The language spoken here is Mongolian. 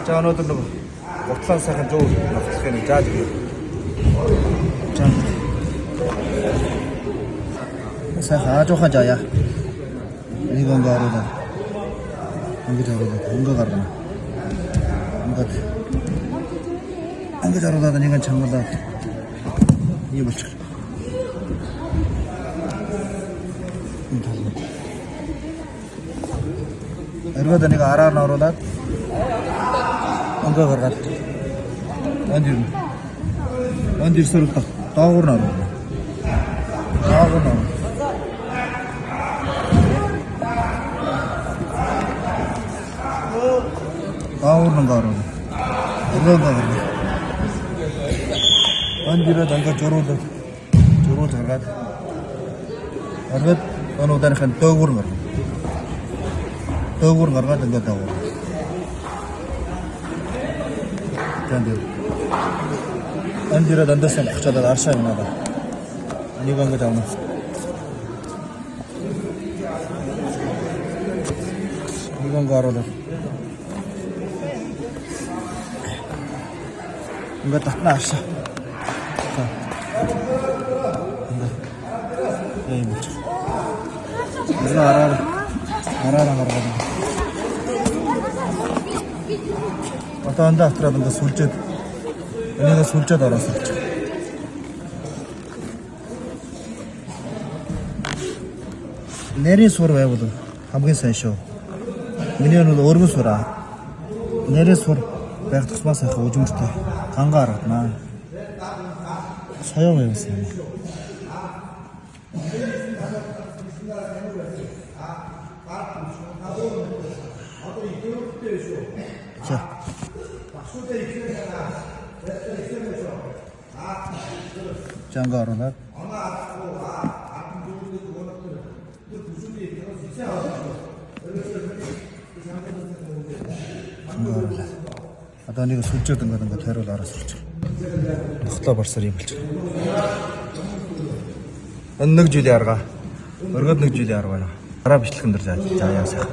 За өнөөдөр нэг гутлаан сайхан зөө нөхцөх нэг жаад ирээ. Сайхан аажуухан жаяа. Нэг он гараад. Ингээд хараад өнгө гаргана. Ингээд хараад нэг чамгалаад. Ий болчих. Эргээд нэг араар нь оруулаад өнгө гаргаад. Онд ирсээр доогуур нь оруулна. Доогуур нь оруулна. Онд ирээд ангаж журуулаад гаргаад. Аргаад онуудаархын доогуур нь гарна. Доогуур гаргаад ингээд доогуур. Тэндээ. Андираа дандасан очоод аршаа юмнаа. Нэг ингээд авна. Нэг гараад. Ингээд татна аршаа. Ийм болчих. Араар гаргаад. Отоонда хатраад ингээд сүлжээд энийг сүлжээд ороосолч. Нэрийн сур байвал хамгийн сайн шүү. Миний нь өргөн сураа. Нэрийн сур байх тусмаа сайхан үжимжтэй. Гангаар авнаа. Соёо байвсан юм. За. Жангарнаа. Одоо нэг сүлжээд ингээд тойрол араас ирж байна. Нохлоо барсаар юм болж байна. Нэг жилийн арга. Өргөд нэг жилийн арга байна. Дараа бичлэгэн дээр заа яа сайхан.